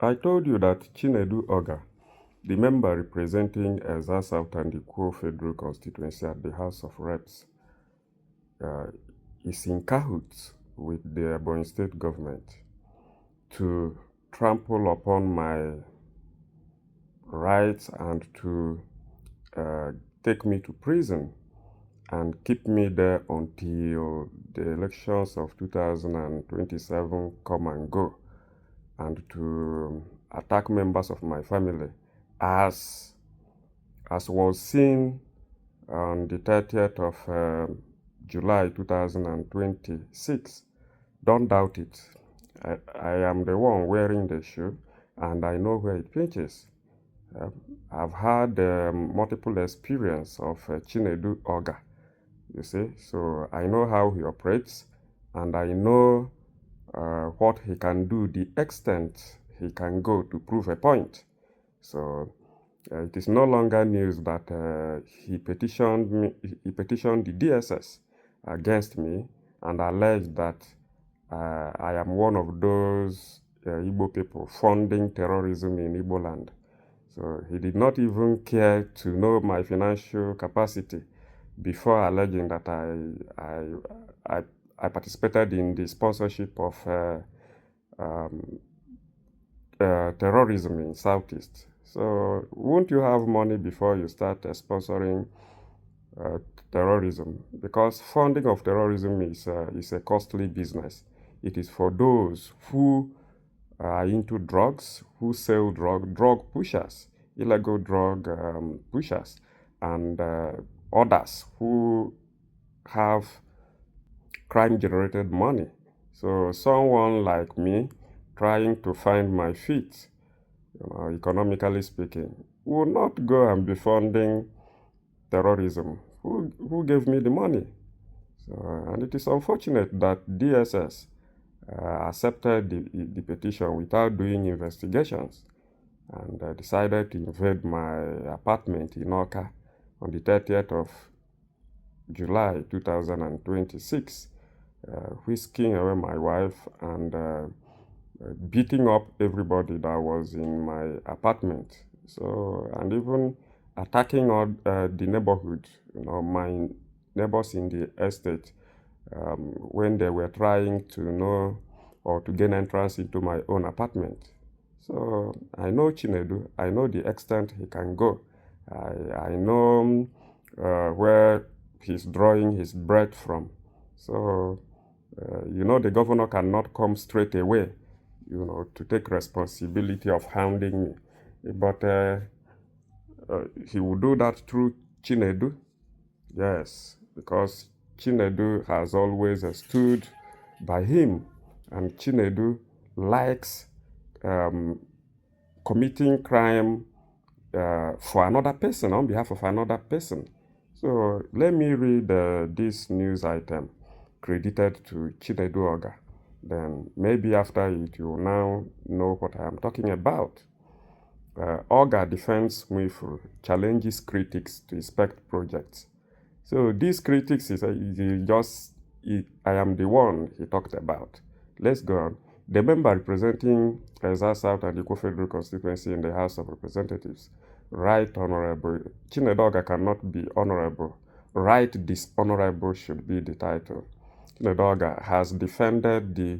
I told you that Chinedu Ogah, the member representing Ezza South and the Ikwo Federal Constituency at the House of Reps, uh, is in cahoots with the Ebonyi State government to trample upon my rights and to take me to prison and keep me there until the elections of 2027 come and go, and to attack members of my family as was seen on the 30th of July 2026. Don't doubt it. I am the one wearing the shoe and I know where it pinches. I've had multiple experience of Chinedu Ogah, you see, so I know how he operates and I know what he can do, the extent he can go to prove a point. So it is no longer news that he petitioned the DSS against me and alleged that I am one of those Igbo people funding terrorism in Igbo land. So he did not even care to know my financial capacity before alleging that I participated in the sponsorship of terrorism in Southeast. So won't you have money before you start sponsoring terrorism? Because funding of terrorism is a costly business. It is for those who are into drugs, who sell drug pushers, illegal drug pushers, and others who have crime-generated money. So someone like me trying to find my feet, economically speaking, will not go and be funding terrorism. Who gave me the money? So, and it is unfortunate that DSS accepted the petition without doing investigations and decided to invade my apartment in Awka on the 30th of July 2026, whisking away my wife and beating up everybody that was in my apartment. So, and even attacking all the neighborhood, my neighbors in the estate, when they were trying to know or to gain entrance into my own apartment. So I know Chinedu. I know the extent he can go. I know where he's drawing his bread from. So, the governor cannot come straight away, to take responsibility of hounding me. But he will do that through Chinedu. Yes, because Chinedu has always stood by him, and Chinedu likes committing crime for another person, on behalf of another person. So let me read this news item credited to Chinedu Ogah. Then maybe after it you will now know what I am talking about. Ogah defends Mwifuru, challenges critics to inspect projects. So these critics I am the one he talked about. Let's go on. The member representing Ezza South and Ikwo Federal Constituency in the House of Representatives, Right Honorable Chinedu Ogah cannot be honorable. Right Dishonorable should be the title. Chinedu Ogah has defended the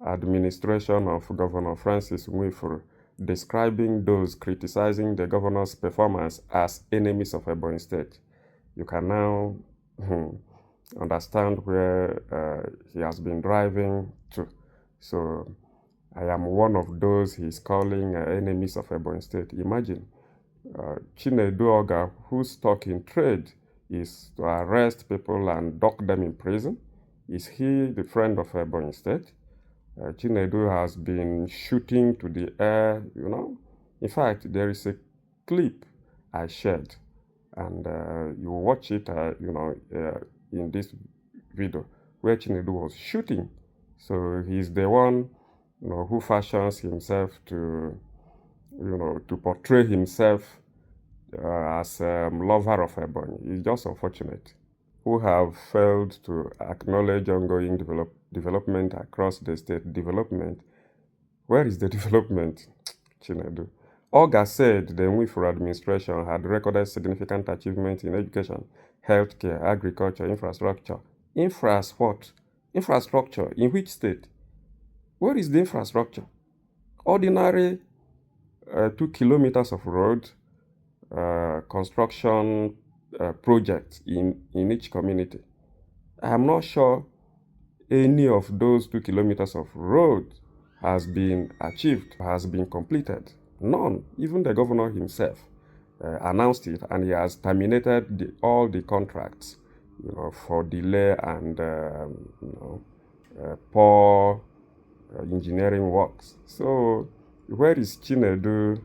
administration of Governor Francis Mwifuru, describing those criticizing the governor's performance as enemies of Ebonyi State. You can now understand where he has been driving to. So I am one of those he's calling enemies of Ebonyi State. Imagine Chinedu Ogah, whose stock in trade is to arrest people and dock them in prison. Is he the friend of Ebonyi State? Chinedu has been shooting to the air, In fact, there is a clip I shared, and you watch it, in this video, where Chinedu was shooting. So he's the one, who fashions himself to portray himself as a lover of Ebonyi. It's just unfortunate. Who have failed to acknowledge ongoing development across the state. Development? Where is the development? Chinedu. Ogah said the Nwifuru administration had recorded significant achievements in education, healthcare, agriculture, infrastructure. What? Infrastructure in which state? Where is the infrastructure? Ordinary 2 kilometers of road, construction projects in each community. I am not sure any of those 2 kilometers of road has been achieved, has been completed. None. Even the governor himself announced it, and he has terminated all the contracts, for delay and poor engineering works. So, where is Chinedu,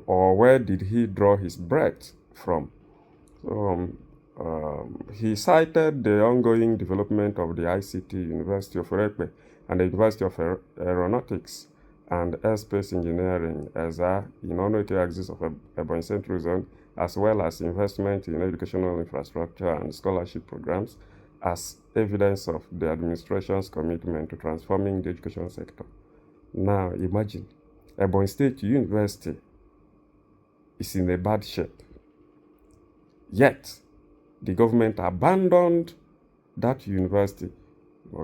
or where did he draw his breath from? So, he cited the ongoing development of the ICT University of Rekpe and the University of Aeronautics and Airspace Engineering as in Onoke axis of Ebonyi Central Zone, as well as investment in educational infrastructure and scholarship programs as evidence of the administration's commitment to transforming the education sector. Now imagine, Ebonyi State University is in a bad shape. Yet, the government abandoned that university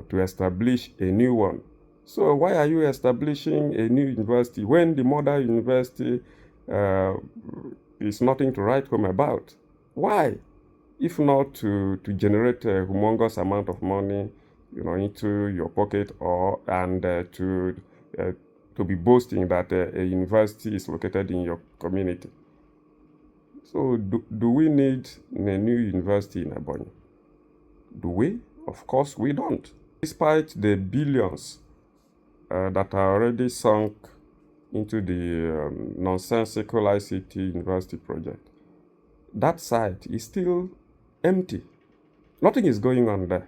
to establish a new one. So why are you establishing a new university when the mother university is nothing to write home about? Why? If not to generate a humongous amount of money, into your pocket, and to be boasting that a university is located in your community. So do we need a new university in Ebonyi? Do we? Of course we don't. Despite the billions that are already sunk into the nonsensical ICT university project, that site is still empty. Nothing is going on there.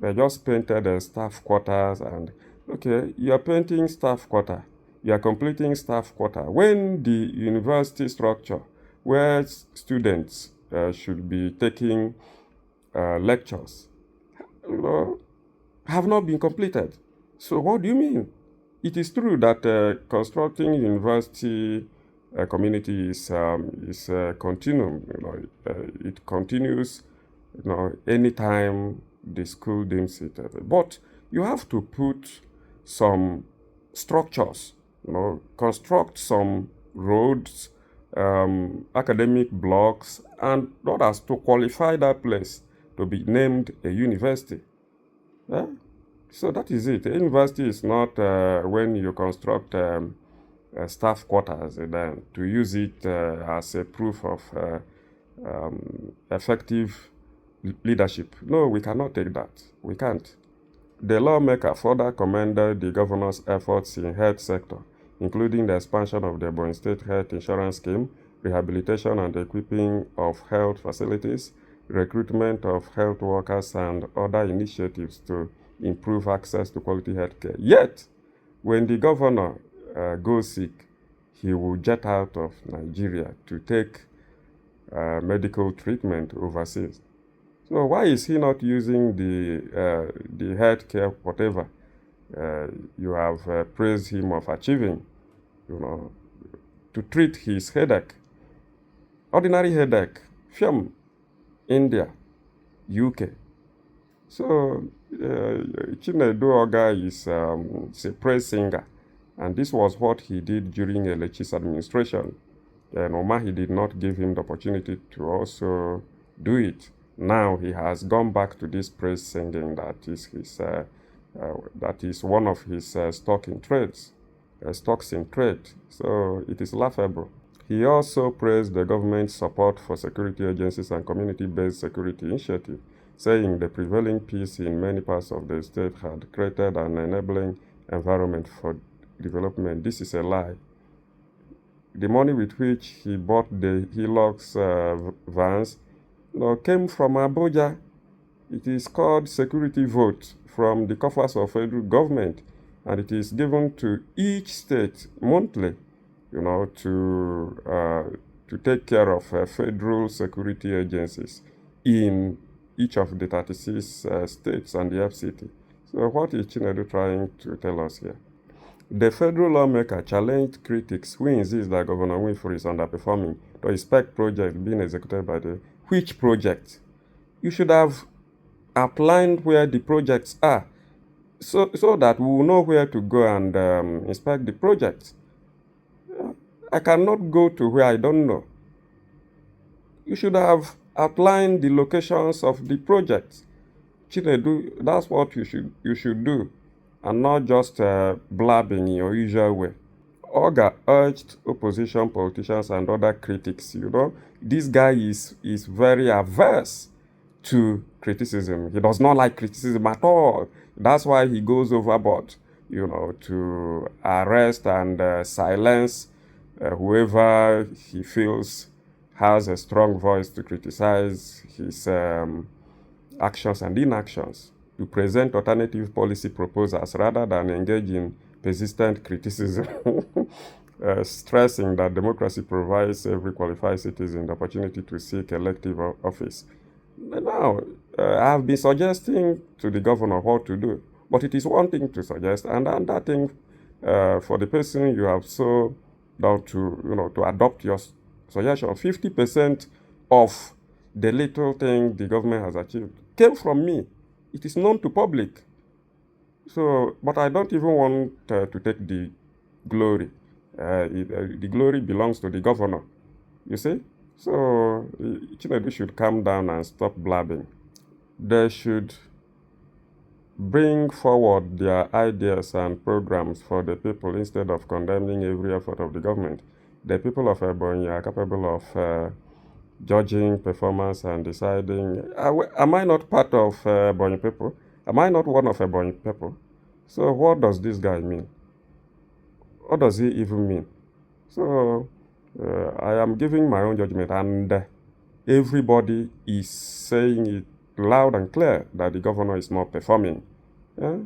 They just painted the staff quarters, and okay, you are painting staff quarter. You are completing staff quarter when the university structure where students should be taking lectures have not been completed. So what do you mean? It is true that constructing university community is continuum. It continues, anytime the school deems it. But you have to put some structures, construct some roads, academic blocks, and others to qualify that place to be named a university. Yeah? So that is it. A university is not when you construct staff quarters then to use it as a proof of effective leadership. No, we cannot take that. We can't. The lawmaker further commended the governor's efforts in health sector, including the expansion of the Ebonyi State Health Insurance Scheme, rehabilitation and equipping of health facilities, recruitment of health workers, and other initiatives to improve access to quality health care. Yet, when the governor goes sick, he will jet out of Nigeria to take medical treatment overseas. So why is he not using the healthcare, whatever you have praised him of achieving, to treat his headache, ordinary headache from India, UK? So Chinedu Ogah is a praise singer, and this was what he did during Elechi's administration. Omahi did not give him the opportunity to also do it. Now he has gone back to this praise singing that is his that is one of his stocks in trade. So it is laughable. He also praised the government's support for security agencies and community-based security initiatives, saying the prevailing peace in many parts of the state had created an enabling environment for development. This is a lie. The money with which he bought the Hilux vans came from Abuja. It is called security vote from the coffers of federal government, and it is given to each state monthly, to take care of federal security agencies in each of the 36 states and the FCT. So what is Chinedu trying to tell us here? The federal lawmaker challenged critics who insist that Governor Winfrey is underperforming to inspect projects being executed by the... Which project? You should have outlined where the projects are so that we will know where to go and inspect the projects. I cannot go to where I don't know. You should have outlined the locations of the projects. Chinedu, that's what you should do, and not just blabbing in your usual way. Ogah urged opposition politicians and other critics, this guy is very averse to criticism. He does not like criticism at all. That's why he goes overboard, to arrest and silence whoever he feels has a strong voice to criticize his actions and inactions, to present alternative policy proposals rather than engage in persistent criticism, stressing that democracy provides every qualified citizen the opportunity to seek elective office. Now, I have been suggesting to the governor what to do, but it is one thing to suggest, and another thing for the person you have so down to adopt your suggestion. 50% of the little thing the government has achieved came from me. It is known to public. So, but I don't even want to take the glory. The glory belongs to the governor. You see? So, Chinedu should calm down and stop blabbing. They should bring forward their ideas and programs for the people instead of condemning every effort of the government. The people of Ebonyi are capable of judging performance and deciding, am I not part of Ebonyi people? Am I not one of Ebonyi people? So what does this guy mean? What does he even mean? So I am giving my own judgment, and everybody is saying it loud and clear that the governor is not performing. Yeah?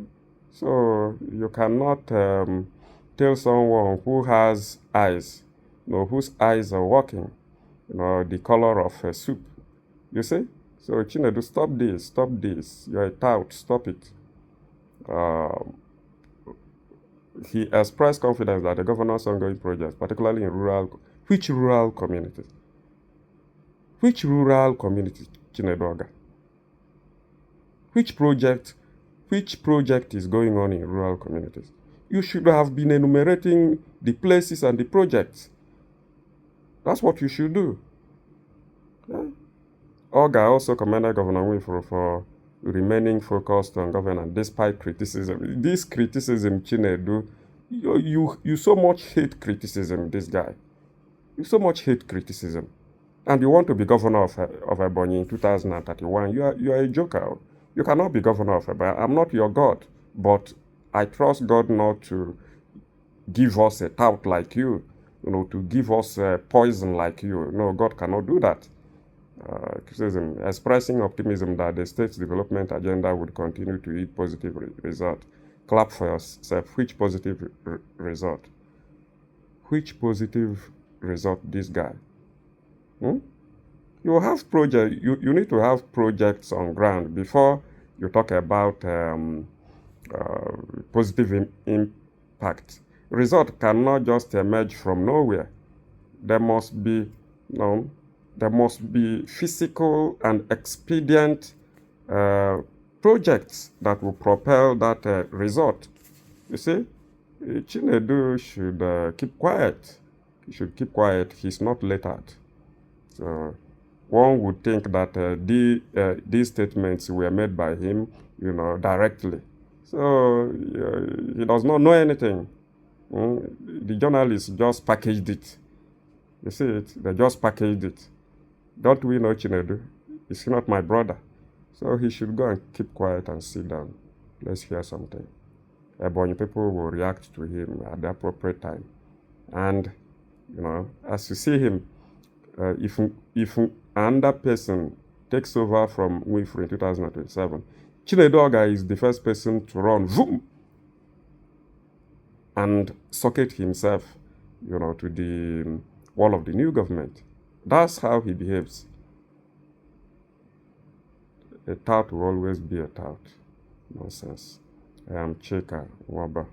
So you cannot tell someone who has eyes, whose eyes are working, the color of a soup. You see? So Chinedu, stop this. You're a tout, stop it. He expressed confidence that the governor's ongoing projects, particularly in which rural communities? Which rural community, Chinedu Ogah? Which project is going on in rural communities? You should have been enumerating the places and the projects. That's what you should do. Yeah? Ogah also commended Governor Winfrey for remaining focused on governance despite criticism. This criticism, Chinedu, you so much hate criticism, this guy. You so much hate criticism. And you want to be governor of Ebonyi in 2031. You are a joker. You cannot be governor of Ebonyi. I'm not your God, but I trust God not to give us a tout like you, to give us poison like you. No, God cannot do that. Criticism, expressing optimism that the state's development agenda would continue to yield positive result. Clap for yourself. Which positive result? Which positive result, this guy? You have project. You need to have projects on ground before you talk about positive impact. Result cannot just emerge from nowhere. There must be, physical and expedient projects that will propel that result. You see, Chinedu should keep quiet. He should keep quiet. He's not lettered. So one would think that these statements were made by him, directly. So he does not know anything. The journalists just packaged it. You see it? They just packaged it. Don't we know Chinedu? He's not my brother. So he should go and keep quiet and sit down. Let's hear something. Ebonyi people will react to him at the appropriate time. And, as you see him, if another person takes over from Winfrey in 2027, Chinedu Ogah is the first person to run, boom, and socket himself, to the wall of the new government. That's how he behaves. A tout will always be a tout. Nonsense. I am Chika Waba.